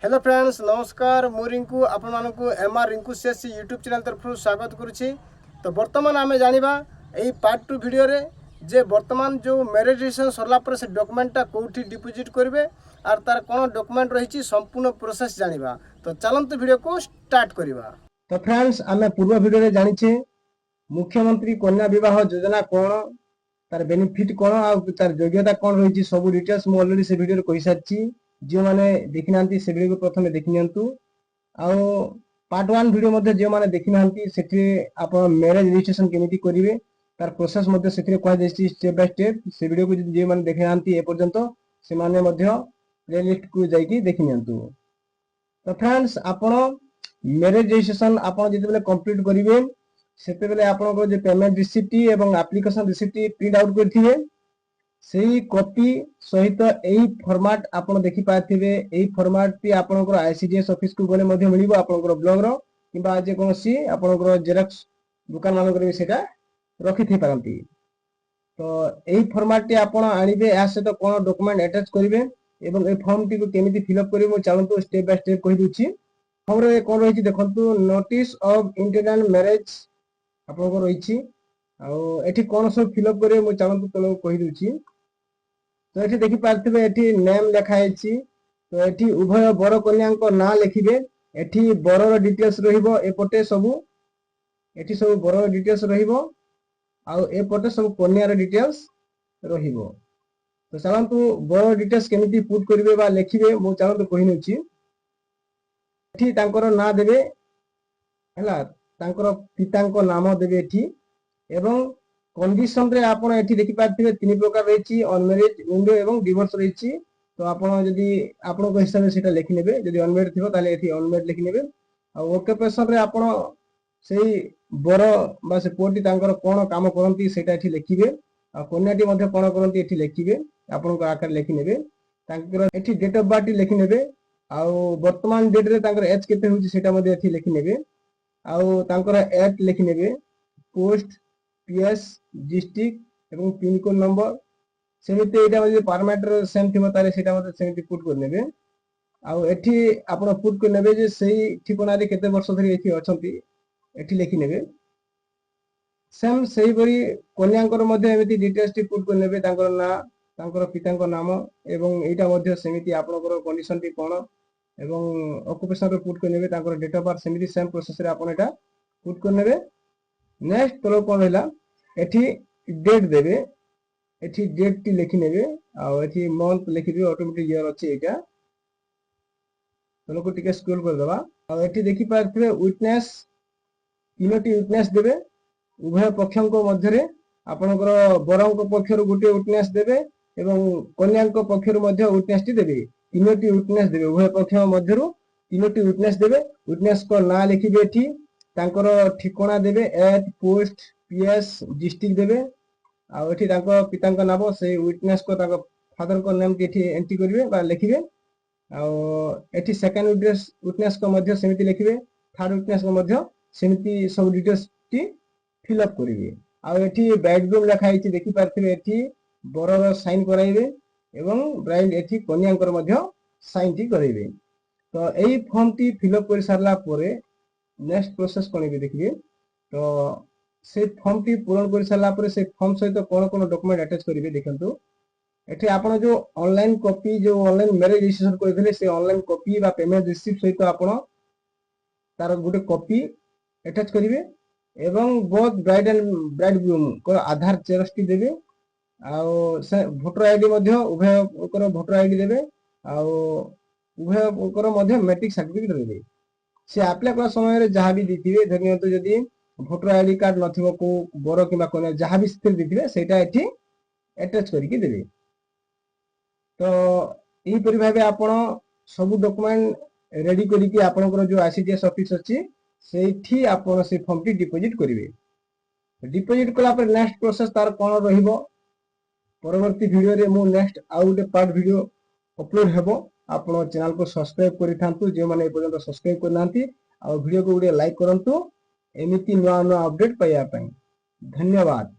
Hello friends नमस्कार मु रिंकू आपण मानकु MR Rinku CSC YouTube channel तरफ स्वागत करुछि। तो वर्तमान आमे जानिबा एई पार्ट 2 वीडियो रे जे वर्तमान जो मैरिज रजिस्ट्रेशन सरला पर से डॉक्यूमेंटटा कोठी डिपॉजिट करबे आर तार कोन डॉक्यूमेंट रहिछि संपूर्ण प्रोसेस जानिबा। तो चलंतु वीडियो को स्टार्ट करिबा। तो फ्रेंड्स आमे पूर्व वीडियो रे जानिछे मुख्यमंत्री कन्या विवाह योजना कोन तार बेनिफिट कोन आ तार योग्यता कोन रहिछि सब डिटेल्स मु ऑलरेडी से वीडियो रे कहि सारछि। जो माने देखि नांती से वीडियो को प्रथमे देखि नियंतु आ पार्ट 1 वीडियो मध्ये जो माने देखि नांती सेठी आपण मैरिज रजिस्ट्रेशन केमिति करिवे तार प्रोसेस मध्ये सेठी कोइ देछि स्टेप बाय स्टेप से वीडियो को जो माने देखि नांती ए पर्यंत से माने मध्ये प्लेलिस्ट को जाईकी देखि नियंतु। तो फ्रेंड्स आपण मैरिज रजिस्ट्रेशन आपण जति बेले कंप्लीट करिवे सेते बेले आपण को जे पेमेंट रिसिप्ट एवं एप्लीकेशन रिसिप्ट प्रिंट आउट करथिवे सेही कॉपी सहित एही फॉर्मेट आपण देखि पाथिबे। एही फॉर्मेट टी आपनकर आईसीडीएस ऑफिस को गले मध्ये मिलिबो आपनकर ब्लॉग रो किबा जे कोनसी आपनकर जेरॉक्स दुकान मान करे सेटा रखि थि पारंती। तो एही फॉर्मेट टी आपण आनिबे या से तो कोन डॉक्यूमेंट अटैच करिवे एवं ए फॉर्म टी को केमिति फिल अप करिवे चालंतु स्टेप बाय स्टेप कहि दुछि। फॉर्म रे कोन रहिछि देखंतु नोटिस ऑफ इंटरनल मैरिज आपनकर रहिछि आ एठी कोन सब फिल अप करिवे मु चालंतु तलो कहि दुछि। तो एठी देखि पारथिबे एठी नेम लेखा हैछि। तो एठी उभय बर कन्या को ना लिखिबे एठी बरर डिटेल्स रहिबो एपटे सब एठी सब बरर डिटेल्स रहिबो आ एपटे सब कन्यार डिटेल्स रहिबो। तो चालंतु बर डिटेल्स केमिति पुट करिवे बा लिखिबे मु चालंतु कहि नछि। एठी तांकर ना देबे हला तांकर पितांको नाम देबे एठी एवं कंडीशन रे आपण एठी देखि पाथिबे तीन प्रकार रहिछि अनमैरिड विंडो एवं डिवोर्स रहिछि। तो आपण जदी आपण को हिसाब से सेटा लिखि नेबे जदी अनमैरिड थिबो ताले एठी अनमैरिड लिखि नेबे आ ओकेपेशन रे आपण सेही बर बा से पोटी तांकर कोन काम करंती सेटा एठी लिखिबे आ कन्याटी मध्ये कोन करंती एठी लिखिबे आपण को आकार लिखि नेबे तांकर एठी डेट ऑफ बर्थ लिखि नेबे आ वर्तमान डेट रे तांकर एज केते होछि सेटा मध्ये एठी लिखि नेबे आ तांकर एट लिखि नेबे पोस्ट पीएस डिस्ट्रिक्ट एवं पिन कोड नंबर सेमिते एटा मध्ये पैरामीटर सेम थिबो तारे सेटा मध्ये सेमिति पुट कर नेबे आ एठी आपण पुट कर नेबे जे सेही ठिकाना रे केते वर्ष धरि एठी अछंती एठी लिखि नेबे सेम सेही बरी कन्यांकर मध्ये एमिति डिटेल्स टी पुट कर नेबे तांकर ना तांकर पितांक नाम एवं एटा मध्ये सेमिति आपनकर कंडीशन टी कोन एवं ऑक्युपेशन रे पुट कर नेबे तांकर डेट ऑफ बर्थ सेमिति सेम प्रोसेस रे आपण एटा पुट कर नेबे। नेक्स्ट तलो कोन हैला एठी डेट देबे एठी डेट टी लिखि नेबे आ एठी मंथ लिखिबे ऑटोमेटिक ईयर अछि एटा तलो को टिके स्क्रॉल कर दबा आ एठी देखि पारथिबे विटनेस तीनोटी विटनेस देबे उभय पक्षों मध्य रे आपनकर बरंक पक्षरु गुटे विटनेस देबे एवं कन्यांक पक्षरु मध्य विटनेस टी देबे तीनोटी विटनेस देबे उभय पक्ष मध्यरु तीनोटी विटनेस देबे विटनेस को ना लिखिबे एठी तांकर ठिकाना देबे एट पोस्ट पीएस डिस्ट्रिक्ट देबे आ एठी तांको पितांक नाम से विटनेस को तांको फादर को नेम एठी एंट्री करिवे बा लिखिबे आ एठी सेकंड विटनेस को मध्य सेमिति लिखिबे थर्ड विटनेस को मध्य सेमिति सब डिटेल्स टी फिल अप करिवे आ एठी ब्राइडग्रूम लिखा हिची देखि पारथिबे एठी बरर साइन कराइबे एवं ब्राइड एठी कन्यांकर मध्य साइन टी करिवे। तो एई फॉर्म टी फिल अप कर सारला परे नेक्स्ट प्रोसेस कोन भी देखिए। तो से फॉर्म टी पूर्ण कर सारला पर से फॉर्म सहित कोन कोन डॉक्यूमेंट अटैच करिवे देखंतु एठी आपण जो ऑनलाइन कॉपी जो ऑनलाइन मैरिज रजिस्ट्रेशन करथिले से ऑनलाइन कॉपी बा पेमेंट रिसिप्ट सहित आपण तार गुटे कॉपी अटैच करिवे एवं बोथ ब्राइड एंड ब्राइडग्रूम को आधार जेरॉक्स टी देबे आ वोटर आईडी मध्ये उभय कर वोटर आईडी देबे आ उभय कर मध्ये मैट्रिक सर्टिफिकेट देबे से अप्लाई कर समय रे जहां भी दिथिबे धनियतो जदी वोटर आईडी कार्ड नथिबो को बर किबा कोने जहां भी स्थिर दिथिबे सेटा एठी अटैच करिके देबे। तो एही परि भाबे आपण सब डॉक्यूमेंट रेडी करिके आपनकर जो आईसीडीएस ऑफिस अछि सेठी आपण से फॉर्म टी डिपॉजिट करिवे। डिपॉजिट कला पर नेक्स्ट प्रोसेस तार कोन रहिबो परवर्ती वीडियो रे मु next out part video upload हेबो आपण चैनल को सब्सक्राइब करि थांतु जे माने पर्यंत सब्सक्राइब करनांती आ वीडियो को गुडे लाइक करंतु एमिति नवा नवा अपडेट पाइया पई। धन्यवाद।